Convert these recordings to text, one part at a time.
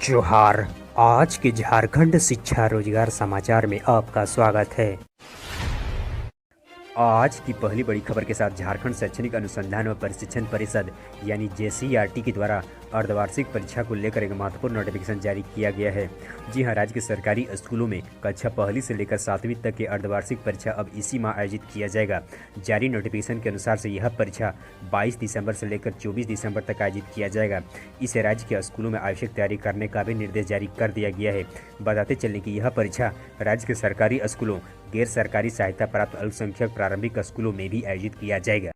जोहार। आज के झारखंड शिक्षा रोजगार समाचार में आपका स्वागत है। आज की पहली बड़ी खबर के साथ झारखंड शैक्षणिक अनुसंधान व प्रशिक्षण परिषद यानी JCERT के द्वारा अर्धवार्षिक परीक्षा को लेकर एक महत्वपूर्ण नोटिफिकेशन जारी किया गया है। जी हां, राज्य के सरकारी स्कूलों में कक्षा पहली से लेकर 7वीं तक की अर्धवार्षिक परीक्षा अब इसी माह आयोजित किया जाएगा। जारी नोटिफिकेशन के अनुसार से यह परीक्षा 22 दिसंबर से लेकर 24 दिसंबर तक आयोजित किया जाएगा। इसे राज्य के स्कूलों में आवश्यक तैयारी करने का भी निर्देश जारी कर दिया गया है। बताते चलें कि यह परीक्षा राज्य के सरकारी स्कूलों, गैर सरकारी सहायता प्राप्त अल्पसंख्यक प्रारंभिक स्कूलों में भी आयोजित किया जाएगा।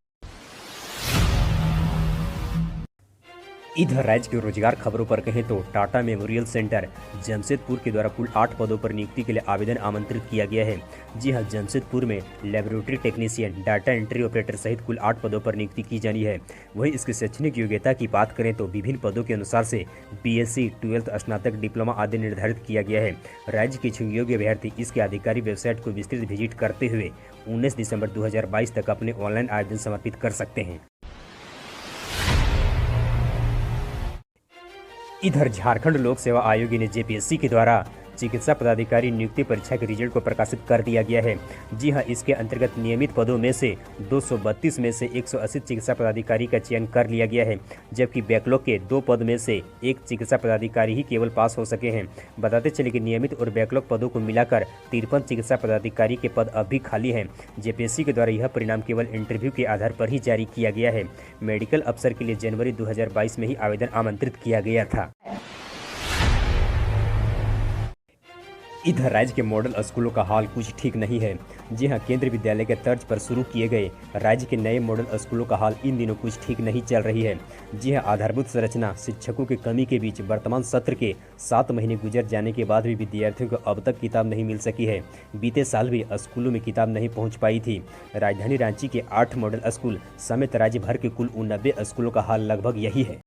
इधर राज्य के रोजगार खबरों पर कहें तो टाटा मेमोरियल सेंटर जमशेदपुर के द्वारा कुल 8 पदों पर नियुक्ति के लिए आवेदन आमंत्रित किया गया है। जी हां, जमशेदपुर में laboratory technician, data entry operator सहित कुल 8 पदों पर नियुक्ति की जानी है। वहीं इसकी शैक्षणिक योग्यता की बात करें तो विभिन्न पदों के अनुसार से BSc, 12th, स्नातक, डिप्लोमा आदि निर्धारित किया गया है। राज्य के इच्छुक योग्य अभ्यर्थी इसके आधिकारिक वेबसाइट को विस्तृत विजिट करते हुए 19 दिसंबर 2022 तक अपने ऑनलाइन आवेदन समर्पित कर सकते हैं। इधर झारखंड लोक सेवा आयोग ने JPSC के द्वारा चिकित्सा पदाधिकारी नियुक्ति परीक्षा के रिजल्ट को प्रकाशित कर दिया गया है। जी हां, इसके अंतर्गत नियमित पदों में से 232 में से 180 चिकित्सा पदाधिकारी का चयन कर लिया गया है, जबकि बैकलॉग के 2 पद में से 1 चिकित्सा पदाधिकारी ही केवल पास हो सके हैं। बताते चले कि नियमित और बैकलॉग पदों को मिलाकर 53 चिकित्सा पदाधिकारी के पद अब भी खाली हैं। JPSC के द्वारा यह परिणाम केवल इंटरव्यू के आधार पर ही जारी किया गया है। मेडिकल अफसर के लिए जनवरी 2022 में ही आवेदन आमंत्रित किया गया था। इधर राज्य के मॉडल स्कूलों का हाल कुछ ठीक नहीं है। जी हां, केंद्रीय विद्यालय के तर्ज पर शुरू किए गए राज्य के नए मॉडल स्कूलों का हाल इन दिनों कुछ ठीक नहीं चल रही है। जी हां, आधारभूत संरचना, शिक्षकों की कमी के बीच वर्तमान सत्र के 7 महीने गुजर जाने के बाद भी विद्यार्थियों को अब तक किताब नहीं मिल सकी है। बीते साल भी स्कूलों में किताब नहीं पहुँच पाई थी। राजधानी रांची के 8 मॉडल स्कूल समेत राज्य भर के कुल 89 स्कूलों का हाल लगभग यही है।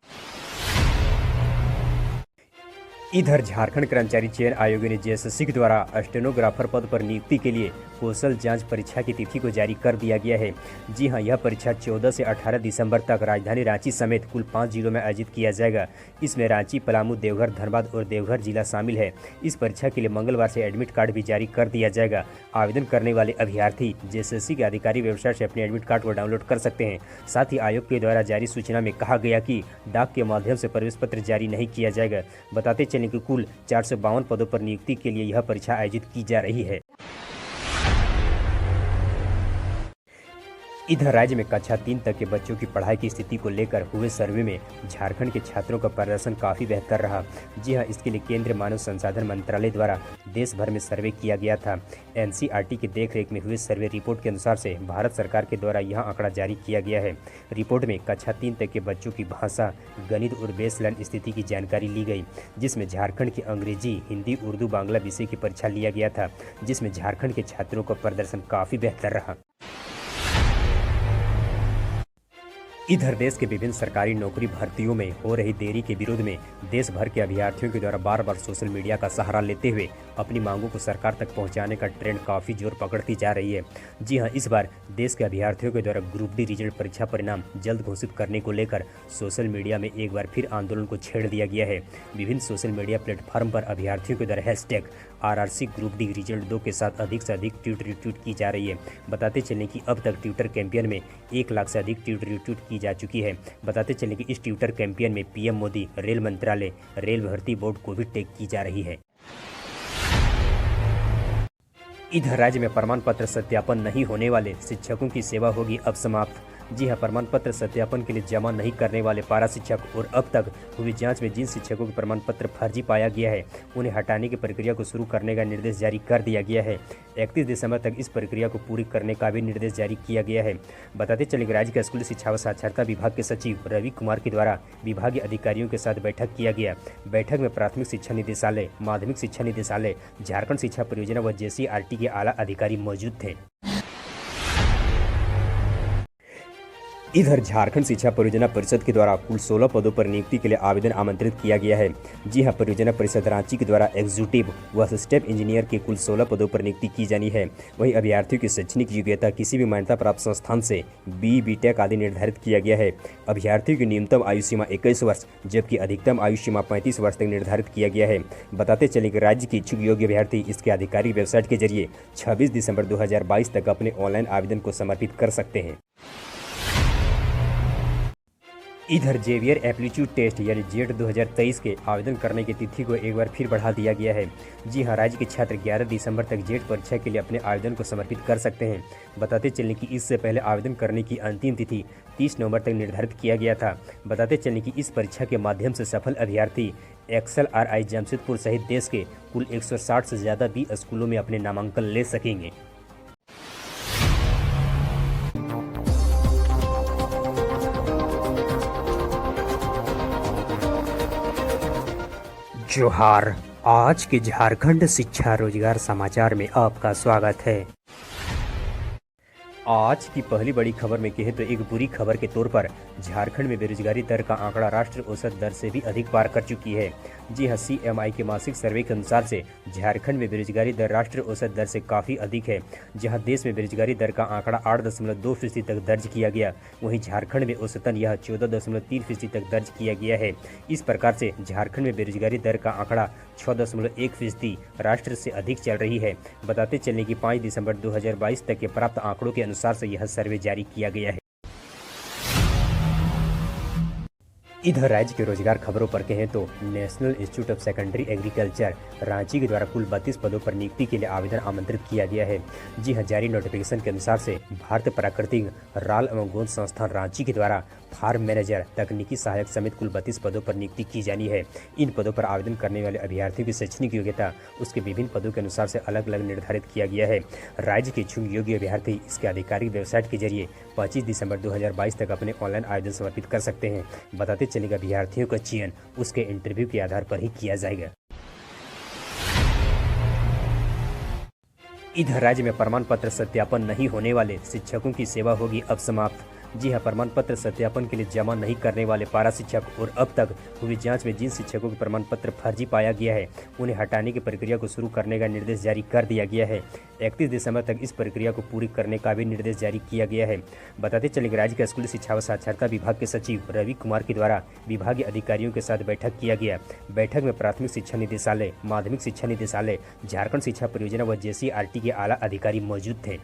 इधर झारखंड कर्मचारी चयन आयोग ने JSSC के द्वारा स्टेनोग्राफर पद पर नियुक्ति के लिए कौशल जांच परीक्षा की तिथि को जारी कर दिया गया है। जी हां, यह परीक्षा 14 से 18 दिसंबर तक राजधानी रांची समेत कुल 5 जिलों में आयोजित किया जाएगा। इसमें रांची, पलामू, देवघर, धनबाद और देवघर जिला शामिल है। इस परीक्षा के लिए मंगलवार से एडमिट कार्ड भी जारी कर दिया जाएगा। आवेदन करने वाले अभ्यर्थी JSSC के आधिकारिक वेबसाइट से अपने एडमिट कार्ड को डाउनलोड कर सकते हैं। साथ ही आयोग के द्वारा जारी सूचना में कहा गया कि डाक के माध्यम से प्रवेश पत्र जारी नहीं किया जाएगा। बताते चलें कि कुल 452 पदों पर नियुक्ति के लिए यह परीक्षा आयोजित की जा रही है। इधर राज्य में कक्षा 3 तक के बच्चों की पढ़ाई की स्थिति को लेकर हुए सर्वे में झारखंड के छात्रों का प्रदर्शन काफ़ी बेहतर रहा। जी हां, इसके लिए केंद्रीय मानव संसाधन मंत्रालय द्वारा देश भर में सर्वे किया गया था। NCERT की देखरेख में हुए सर्वे रिपोर्ट के अनुसार से भारत सरकार के द्वारा यह आंकड़ा जारी किया गया है। रिपोर्ट में कक्षा 3 तक के बच्चों की भाषा, गणित और बेसलाइन स्थिति की जानकारी ली गई, जिसमें झारखंड की अंग्रेजी, हिंदी, उर्दू, बांग्ला विषय की परीक्षा लिया गया था, जिसमें झारखंड के छात्रों का प्रदर्शन काफ़ी बेहतर रहा। इधर देश के विभिन्न सरकारी नौकरी भर्तियों में हो रही देरी के विरोध में देश भर के अभ्यर्थियों के द्वारा बार बार सोशल मीडिया का सहारा लेते हुए अपनी मांगों को सरकार तक पहुंचाने का ट्रेंड काफ़ी जोर पकड़ती जा रही है। जी हां, इस बार देश के अभ्यर्थियों के द्वारा ग्रुप डी रिजल्ट परीक्षा परिणाम जल्द घोषित करने को लेकर सोशल मीडिया में एक बार फिर आंदोलन को छेड़ दिया गया है। विभिन्न सोशल मीडिया प्लेटफॉर्म पर अभ्यर्थियों के द्वारा #RRC ग्रुप डी रिजल्ट 2 के साथ अधिक से अधिक ट्वीट रिट्वीट की जा रही है। बताते चलें कि अब तक ट्विटर कैंपेन में 1 लाख से अधिक ट्वीट रिट्वीट की जा चुकी है। बताते चलें कि इस ट्विटर कैंपेन में PM मोदी, रेल मंत्रालय, रेल भर्ती बोर्ड को भी टैग की जा रही है। इधर राज्य में प्रमाण पत्र सत्यापन नहीं होने वाले शिक्षकों की सेवा होगी अब समाप्त। जी हां, प्रमाण पत्र सत्यापन के लिए जमा नहीं करने वाले पारा शिक्षक और अब तक हुई जांच में जिन शिक्षकों के प्रमाण पत्र फर्जी पाया गया है, उन्हें हटाने की प्रक्रिया को शुरू करने का निर्देश जारी कर दिया गया है। 31 दिसंबर तक इस प्रक्रिया को पूरी करने का भी निर्देश जारी किया गया है। बताते चले कि राज्य के स्कूली शिक्षा व साक्षरता विभाग के सचिव रवि कुमार के द्वारा विभागीय अधिकारियों के साथ बैठक किया गया। बैठक में प्राथमिक शिक्षा निदेशालय, माध्यमिक शिक्षा निदेशालय, झारखंड शिक्षा परियोजना व JCERT के आला अधिकारी मौजूद थे। इधर झारखंड शिक्षा परियोजना परिषद के द्वारा कुल 16 पदों पर नियुक्ति के लिए आवेदन आमंत्रित किया गया है। जी हां, परियोजना परिषद रांची के द्वारा एग्जीक्यूटिव व स्टाफ इंजीनियर के कुल 16 पदों पर नियुक्ति की जानी है। वहीं अभ्यर्थियों की शैक्षणिक योग्यता किसी भी मान्यता प्राप्त संस्थान से बी टेक आदि निर्धारित किया गया है। अभ्यर्थियों की न्यूनतम आयु सीमा 21 वर्ष जबकि अधिकतम आयु सीमा 35 वर्ष तक निर्धारित किया गया है। बताते चले कि राज्य के इच्छुक योग्य अभ्यर्थी इसके आधिकारिक वेबसाइट के जरिए 26 दिसंबर 2022 तक अपने ऑनलाइन आवेदन को समर्पित कर सकते हैं। इधर जेवियर एप्टीट्यूड टेस्ट यानी जेट 2023 के आवेदन करने की तिथि को एक बार फिर बढ़ा दिया गया है। जी हां, राज्य के छात्र 11 दिसंबर तक जेट परीक्षा के लिए अपने आवेदन को समर्पित कर सकते हैं। बताते चलें कि इससे पहले आवेदन करने की अंतिम तिथि 30 नवंबर तक निर्धारित किया गया था। बताते चलें कि इस परीक्षा के माध्यम से सफल अभ्यर्थी XLRI जमशेदपुर सहित देश के कुल 160 से ज़्यादा बी स्कूलों में अपने नामांकन ले सकेंगे। जोहार, आज के झारखंड शिक्षा रोजगार समाचार में आपका स्वागत है। आज की पहली बड़ी खबर में कहें तो एक बुरी खबर के तौर पर झारखंड में बेरोजगारी दर का आंकड़ा राष्ट्रीय औसत दर से भी अधिक पार कर चुकी है। जी हां, CMI के मासिक सर्वे के अनुसार से झारखंड में बेरोजगारी दर राष्ट्रीय औसत दर से काफ़ी अधिक है। जहां देश में बेरोजगारी दर का आंकड़ा 8.2% तक दर्ज किया गया, वहीं झारखंड में औसतन यह 14.3% तक दर्ज किया गया है। इस प्रकार से झारखंड में बेरोजगारी दर का आंकड़ा 6.1% राष्ट्र से अधिक चल रही है। बताते चलें कि 5 दिसंबर 2022 तक के प्राप्त आंकड़ों के अनुसार से यह सर्वे जारी किया गया है। इधर राज्य के रोजगार खबरों पर कहें तो national institute of secondary agriculture Ranchi के द्वारा कुल 32 पदों पर नियुक्ति के लिए आवेदन आमंत्रित किया गया है। जी हां, जारी नोटिफिकेशन के अनुसार से भारत प्राकृतिक राल एवं गोंद संस्थान रांची के द्वारा फार्म मैनेजर, तकनीकी सहायक समेत कुल 32 पदों पर नियुक्ति की जानी है। इन पदों पर आवेदन करने वाले अभ्यर्थियों की शैक्षणिक योग्यता उसके विभिन्न पदों के अनुसार से अलग अलग निर्धारित किया गया है। राज्य के इच्छुक योग्य अभ्यर्थी इसके आधिकारिक वेबसाइट के जरिए 25 दिसंबर 2022 तक अपने ऑनलाइन आवेदन समर्पित कर सकते हैं। बताते चलेगा अभ्यर्थियों का चयन उसके इंटरव्यू के आधार पर ही किया जाएगा। इधर राज्य में प्रमाण पत्र सत्यापन नहीं होने वाले शिक्षकों की सेवा होगी अब समाप्त। जी हां, प्रमाण पत्र सत्यापन के लिए जमा नहीं करने वाले पारा शिक्षक और अब तक हुई जांच में जिन शिक्षकों के प्रमाण पत्र फर्जी पाया गया है उन्हें हटाने की प्रक्रिया को शुरू करने का निर्देश जारी कर दिया गया है। 31 दिसंबर तक इस प्रक्रिया को पूरी करने का भी निर्देश जारी किया गया है। बताते चले कि राज्य के स्कूली शिक्षा व साक्षरता विभाग के सचिव रवि कुमार के द्वारा विभागीय अधिकारियों के साथ बैठक किया गया। बैठक में प्राथमिक शिक्षा निदेशालय, माध्यमिक शिक्षा निदेशालय, झारखंड शिक्षा परियोजना व JCRT के आला अधिकारी मौजूद थे।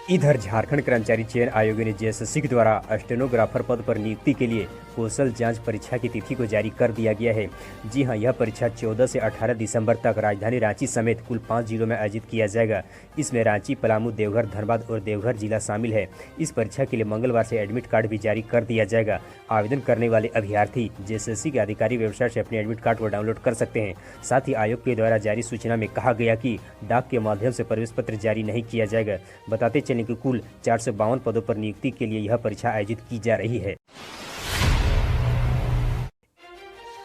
इधर झारखंड कर्मचारी चयन आयोग ने JSSC के द्वारा स्टेनोग्राफर पद पर नियुक्ति के लिए कौशल जांच परीक्षा की तिथि को जारी कर दिया गया है। जी हां, यह परीक्षा 14 से 18 दिसंबर तक राजधानी रांची समेत कुल 5 जिलों में आयोजित किया जाएगा। इसमें रांची, पलामू, देवघर, धनबाद और देवघर जिला शामिल है। इस परीक्षा के लिए मंगलवार से एडमिट कार्ड भी जारी कर दिया जाएगा। आवेदन करने वाले अभ्यर्थी JSSC के आधिकारिक वेबसाइट से अपने एडमिट कार्ड को डाउनलोड कर सकते हैं। साथ ही आयोग के द्वारा जारी सूचना में कहा गया कि डाक के माध्यम से प्रवेश पत्र जारी नहीं किया जाएगा। बताते चलें कि कुल 452 पदों पर नियुक्ति के लिए यह परीक्षा आयोजित की जा रही है।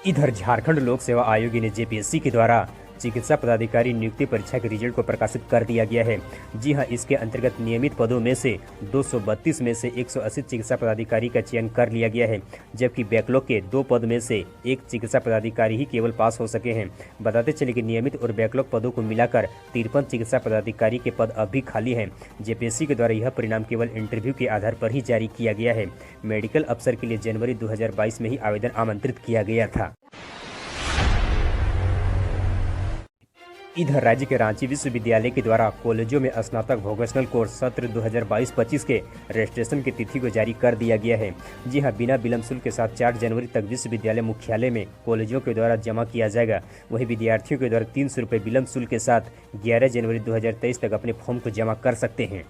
इधर झारखंड लोक सेवा आयोग ने JPSC के द्वारा चिकित्सा पदाधिकारी नियुक्ति परीक्षा के रिजल्ट को प्रकाशित कर दिया गया है। जी हां, इसके अंतर्गत नियमित पदों में से 232 में से 180 चिकित्सा पदाधिकारी का चयन कर लिया गया है, जबकि बैकलॉग के 2 पद में से 1 चिकित्सा पदाधिकारी ही केवल पास हो सके हैं। बताते चले कि नियमित और बैकलॉग पदों को मिलाकर 53 चिकित्सा पदाधिकारी के पद अब भी खाली हैं। JPSC के द्वारा यह परिणाम केवल इंटरव्यू के आधार पर ही जारी किया गया है। मेडिकल अफसर के लिए जनवरी 2022 में ही आवेदन आमंत्रित किया गया था। इधर राज्य के रांची विश्वविद्यालय के द्वारा कॉलेजों में स्नातक वोकेशनल कोर्स सत्र 2022-25 के रजिस्ट्रेशन की तिथि को जारी कर दिया गया है। जी हां, बिना विलंब शुल्क के साथ 4 जनवरी तक विश्वविद्यालय मुख्यालय में कॉलेजों के द्वारा जमा किया जाएगा। वहीं विद्यार्थियों के द्वारा 300 रुपये विलंब शुल्क के साथ 11 जनवरी 2023 तक अपने फॉर्म को जमा कर सकते हैं।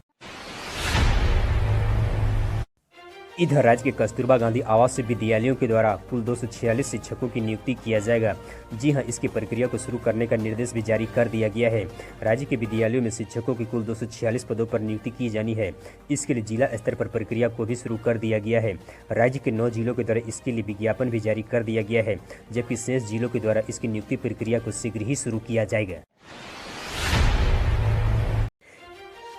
इधर राज्य के कस्तूरबा गांधी आवासीय विद्यालयों के द्वारा कुल 246 शिक्षकों की नियुक्ति किया जाएगा। जी हां, इसकी प्रक्रिया को शुरू करने का निर्देश भी जारी कर दिया गया है। राज्य के विद्यालयों में शिक्षकों की कुल 246 पदों पर नियुक्ति की जानी है। इसके लिए जिला स्तर पर प्रक्रिया को भी शुरू कर दिया गया है। राज्य के 9 जिलों के द्वारा इसके लिए विज्ञापन भी जारी कर दिया गया है, जबकि शेष जिलों के द्वारा इसकी नियुक्ति प्रक्रिया को शीघ्र ही शुरू किया जाएगा।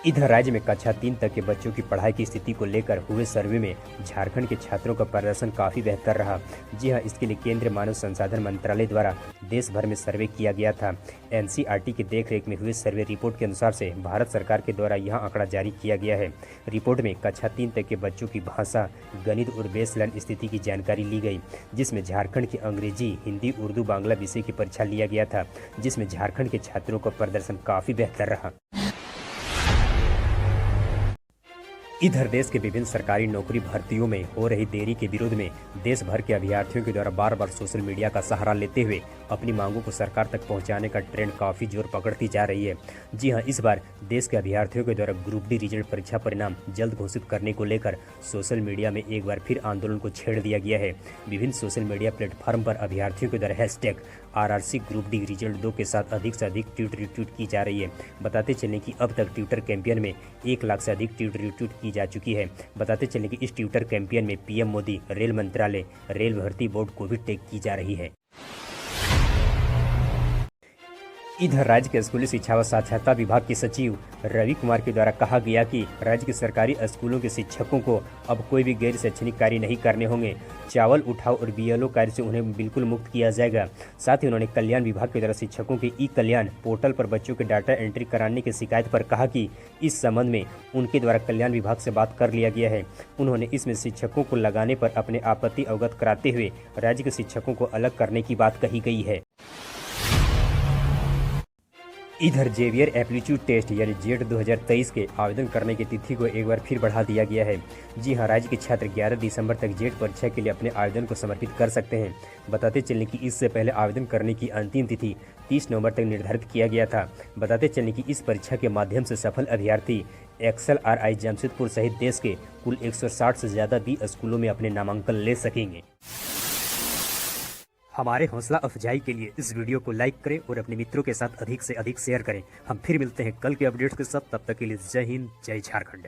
इधर राज्य में कक्षा 3 तक के बच्चों की पढ़ाई की स्थिति को लेकर हुए सर्वे में झारखंड के छात्रों का प्रदर्शन काफी बेहतर रहा। जी हां, इसके लिए केंद्रीय मानव संसाधन मंत्रालय द्वारा देश भर में सर्वे किया गया था। एनसीईआरटी की देखरेख में हुए सर्वे रिपोर्ट के अनुसार से भारत सरकार के द्वारा यह आंकड़ा जारी किया गया है। रिपोर्ट में कक्षा 3 तक के बच्चों की भाषा, गणित और बेसलाइन स्थिति की जानकारी ली गई, जिसमें झारखंड की अंग्रेजी, हिंदी, उर्दू, बांग्ला विषय की परीक्षा लिया गया था, जिसमें झारखंड के छात्रों का प्रदर्शन काफी बेहतर रहा। इधर देश के विभिन्न सरकारी नौकरी भर्तियों में हो रही देरी के विरोध में देश भर के अभ्यर्थियों के द्वारा बार बार सोशल मीडिया का सहारा लेते हुए अपनी मांगों को सरकार तक पहुंचाने का ट्रेंड काफी जोर पकड़ती जा रही है। जी हां, इस बार देश के अभ्यर्थियों के द्वारा ग्रुप डी रिजल्ट परीक्षा परिणाम जल्द घोषित करने को लेकर सोशल मीडिया में एक बार फिर आंदोलन को छेड़ दिया गया है। विभिन्न सोशल मीडिया प्लेटफॉर्म पर अभ्यर्थियों के द्वारा hashtag RRC group D result 2 के साथ अधिक से अधिक ट्वीट रिट्वीट की जा रही है। बताते चलें कि अब तक ट्विटर कैंपेन में 1 लाख से अधिक ट्वीट रिट्वीट की जा चुकी है। बताते चलें कि इस ट्विटर कैंपेन में पीएम मोदी, रेल मंत्रालय, रेल भर्ती बोर्ड को भी टैग की जा रही है। इधर राज्य के स्कूली शिक्षा व साक्षरता विभाग के सचिव रवि कुमार के द्वारा कहा गया कि राज्य के सरकारी स्कूलों के शिक्षकों को अब कोई भी गैर शैक्षणिक कार्य नहीं करने होंगे। चावल उठाव और बीएलओ कार्य से उन्हें बिल्कुल मुक्त किया जाएगा। साथ ही उन्होंने कल्याण विभाग के द्वारा शिक्षकों के ई कल्याण पोर्टल पर बच्चों के डाटा एंट्री कराने की शिकायत पर कहा कि इस संबंध में उनके द्वारा कल्याण विभाग से बात कर लिया गया है। उन्होंने इसमें शिक्षकों को लगाने पर अपने आपत्ति अवगत कराते हुए राज्य के शिक्षकों को अलग करने की बात कही गई है। इधर जेवियर एप्टीट्यूड टेस्ट यानी जेट 2023 के आवेदन करने की तिथि को एक बार फिर बढ़ा दिया गया है। जी हां, राज्य के छात्र 11 दिसंबर तक जेट परीक्षा के लिए अपने आवेदन को समर्पित कर सकते हैं। बताते चलें कि इससे पहले आवेदन करने की अंतिम तिथि 30 नवंबर तक निर्धारित किया गया था। बताते चलें कि इस परीक्षा के माध्यम से सफल अभ्यर्थी XLRI जमशेदपुर सहित देश के कुल 160 से ज़्यादा बी स्कूलों में अपने नामांकन ले सकेंगे। हमारे हौसला अफजाई के लिए इस वीडियो को लाइक करें और अपने मित्रों के साथ अधिक से अधिक शेयर करें। हम फिर मिलते हैं कल के अपडेट्स के साथ। तब तक के लिए जय हिंद, जय झारखंड।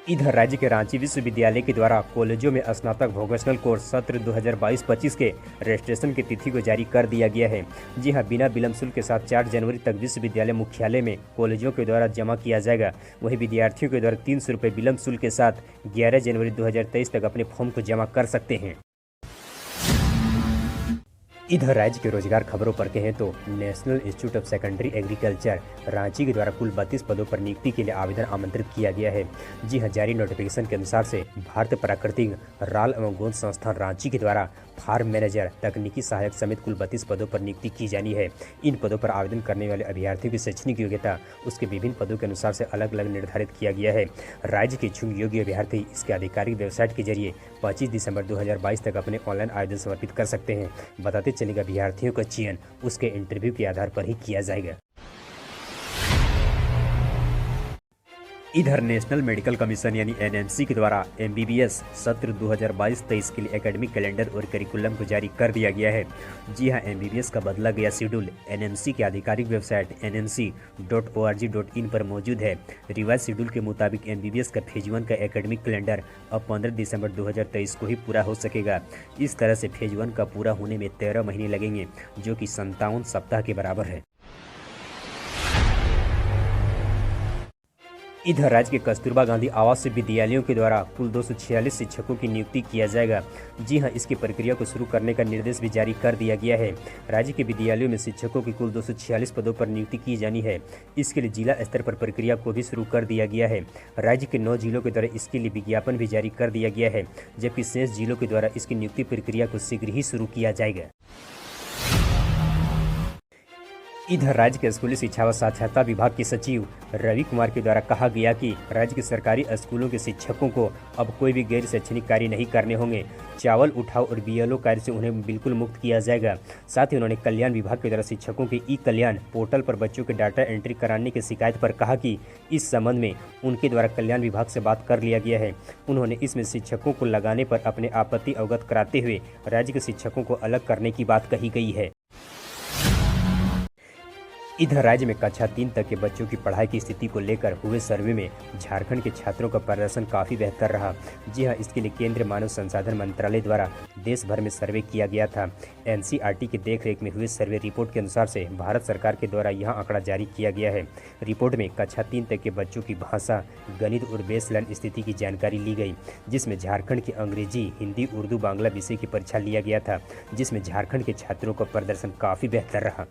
इधर राज्य के रांची विश्वविद्यालय के द्वारा कॉलेजों में स्नातक वोकेशनल कोर्स सत्र 2022-25 के रजिस्ट्रेशन की तिथि को जारी कर दिया गया है। जी हां, बिना विलंब शुल्क के साथ 4 जनवरी तक विश्वविद्यालय मुख्यालय में कॉलेजों के द्वारा जमा किया जाएगा। वहीं विद्यार्थियों के द्वारा 300 रुपये विलंब शुल्क के साथ 11 जनवरी 2023 तक अपने फॉर्म को जमा कर सकते हैं। इधर राज्य के रोजगार खबरों पर कहें तो national institute of secondary agriculture Ranchi के द्वारा कुल 32 पदों पर नियुक्ति के लिए आवेदन आमंत्रित किया गया है। जी हां, जारी नोटिफिकेशन के अनुसार से भारत प्राकृतिक राल एवं गोंद संस्थान रांची के द्वारा फार्म मैनेजर, तकनीकी सहायक समेत कुल 32 पदों पर नियुक्ति की जानी है। इन पदों पर आवेदन करने वाले अभ्यर्थियों की शैक्षणिक योग्यता उसके विभिन्न पदों के अनुसार से अलग अलग निर्धारित किया गया है। राज्य के इच्छुक योग्य अभ्यर्थी इसके आधिकारिक वेबसाइट के जरिए 25 दिसंबर 2022 तक अपने ऑनलाइन आवेदन समर्पित कर सकते हैं। बताते चलेगा अभ्यर्थियों का चयन उसके इंटरव्यू के आधार पर ही किया जाएगा। इधर नेशनल मेडिकल कमीशन यानी NMC के द्वारा MBBS सत्र 2022-23 के लिए एकेडमिक कैलेंडर और करिकुलम को जारी कर दिया गया है। जी हां, MBBS का बदला गया शेड्यूल NMC की आधिकारिक वेबसाइट nmc.org.in पर मौजूद है। रिवाइज शेड्यूल के मुताबिक MBBS का फेज 1 का एकेडमिक कैलेंडर अब 15 दिसंबर 2023 को ही पूरा हो सकेगा। इस तरह से फेज 1 का पूरा होने में 13 महीने लगेंगे, जो कि 57 सप्ताह के बराबर है। इधर राज्य के कस्तूरबा गांधी आवासीय विद्यालयों के द्वारा कुल 246 शिक्षकों की नियुक्ति किया जाएगा। जी हां, इसकी प्रक्रिया को शुरू करने का निर्देश भी जारी कर दिया गया है। राज्य के विद्यालयों में शिक्षकों की कुल 246 पदों पर नियुक्ति की जानी है। इसके लिए जिला स्तर पर प्रक्रिया को भी शुरू कर दिया गया है। राज्य के 9 जिलों के द्वारा इसके लिए विज्ञापन भी जारी कर दिया गया है, जबकि शेष जिलों के द्वारा इसकी नियुक्ति प्रक्रिया को शीघ्र ही शुरू किया जाएगा। इधर राज्य के स्कूली शिक्षा व साक्षरता विभाग के सचिव रवि कुमार के द्वारा कहा गया कि राज्य के सरकारी स्कूलों के शिक्षकों को अब कोई भी गैर शैक्षणिक कार्य नहीं करने होंगे। चावल उठाव और बीएलओ कार्य से उन्हें बिल्कुल मुक्त किया जाएगा। साथ ही उन्होंने कल्याण विभाग के द्वारा शिक्षकों के ई कल्याण पोर्टल पर बच्चों के डाटा एंट्री कराने की शिकायत पर कहा कि इस संबंध में उनके द्वारा कल्याण विभाग से बात कर लिया गया है। उन्होंने इसमें शिक्षकों को लगाने पर अपने आपत्ति अवगत कराते हुए राज्य के शिक्षकों को अलग करने की बात कही गई है। इधर राज्य में कक्षा 3 तक के बच्चों की पढ़ाई की स्थिति को लेकर हुए सर्वे में झारखंड के छात्रों का प्रदर्शन काफ़ी बेहतर रहा। जी हां, इसके लिए केंद्रीय मानव संसाधन मंत्रालय द्वारा देश भर में सर्वे किया गया था। एनसीईआरटी की देखरेख में हुए सर्वे रिपोर्ट के अनुसार से भारत सरकार के द्वारा यह आंकड़ा जारी किया गया है। रिपोर्ट में कक्षा 3 तक के बच्चों की भाषा, गणित और बेसलाइन स्थिति की जानकारी ली गई, जिसमें झारखंड की अंग्रेजी, हिंदी, उर्दू, बांग्ला विषय की परीक्षा लिया गया था, जिसमें झारखंड के छात्रों का प्रदर्शन काफ़ी बेहतर रहा।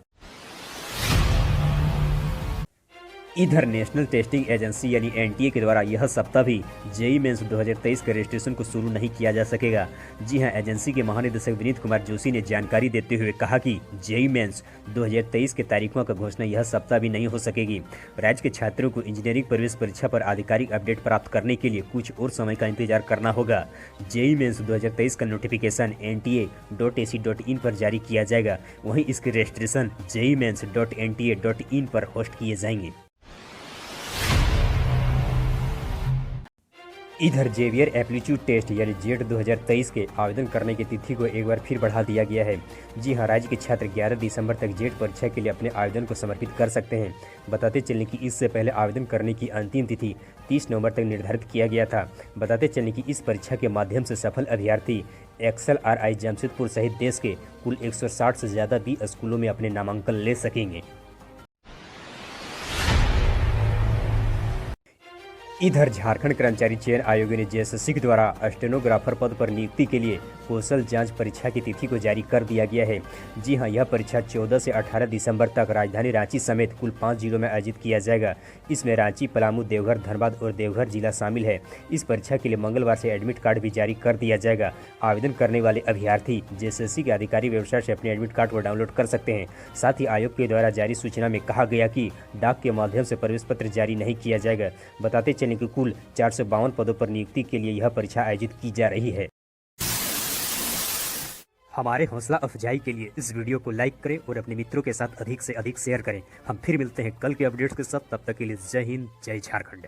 इधर नेशनल टेस्टिंग एजेंसी यानी एनटीए के द्वारा यह सप्ताह भी जेईई मेंस 2023 के रजिस्ट्रेशन को शुरू नहीं किया जा सकेगा। जी हां, एजेंसी के महानिदेशक विनीत कुमार जोशी ने जानकारी देते हुए कहा कि जेईई मेंस 2023 के तारीखों का घोषणा यह सप्ताह भी नहीं हो सकेगी। राज्य के छात्रों को इंजीनियरिंग प्रवेश परीक्षा पर आधिकारिक अपडेट प्राप्त करने के लिए कुछ और समय का इंतजार करना होगा। जेईई मेंस 2023 का नोटिफिकेशन nta.ac.in पर जारी किया जाएगा। वहीं इसके रजिस्ट्रेशन jeimens.nta.in पर होस्ट किए जाएंगे। इधर जेवियर एप्टीट्यूड टेस्ट यानी जेट 2023 के आवेदन करने की तिथि को एक बार फिर बढ़ा दिया गया है। जी हां, राज्य के छात्र 11 दिसंबर तक जेट परीक्षा के लिए अपने आवेदन को समर्पित कर सकते हैं। बताते चलें कि इससे पहले आवेदन करने की अंतिम तिथि 30 नवंबर तक निर्धारित किया गया था। बताते चलें कि इस परीक्षा के माध्यम से सफल अभ्यर्थी XLRI जमशेदपुर सहित देश के कुल 160 से ज़्यादा बी स्कूलों में अपने नामांकन ले सकेंगे। इधर झारखंड कर्मचारी चयन आयोग ने जेएसएससी के द्वारा स्टेनोग्राफर पद पर नियुक्ति के लिए कौशल जांच परीक्षा की तिथि को जारी कर दिया गया है। जी हां, यह परीक्षा 14 से 18 दिसंबर तक राजधानी रांची समेत कुल 5 जिलों में आयोजित किया जाएगा। इसमें रांची, पलामू, देवघर, धनबाद और देवघर जिला शामिल है। इस परीक्षा के लिए मंगलवार से एडमिट कार्ड भी जारी कर दिया जाएगा। आवेदन करने वाले अभ्यर्थी जेएसएससी के आधिकारिक वेबसाइट से अपने एडमिट कार्ड को डाउनलोड कर सकते हैं। साथ ही आयोग के द्वारा जारी सूचना में कहा गया कि डाक के माध्यम से प्रवेश पत्र जारी नहीं किया जाएगा। बताते चलें कि कुल 452 पदों पर नियुक्ति के लिए यह परीक्षा आयोजित की जा रही है। हमारे हौसला अफजाई के लिए इस वीडियो को लाइक करें और अपने मित्रों के साथ अधिक से अधिक शेयर करें। हम फिर मिलते हैं कल के अपडेट्स के साथ। तब तक के लिए जय हिंद, जय झारखंड।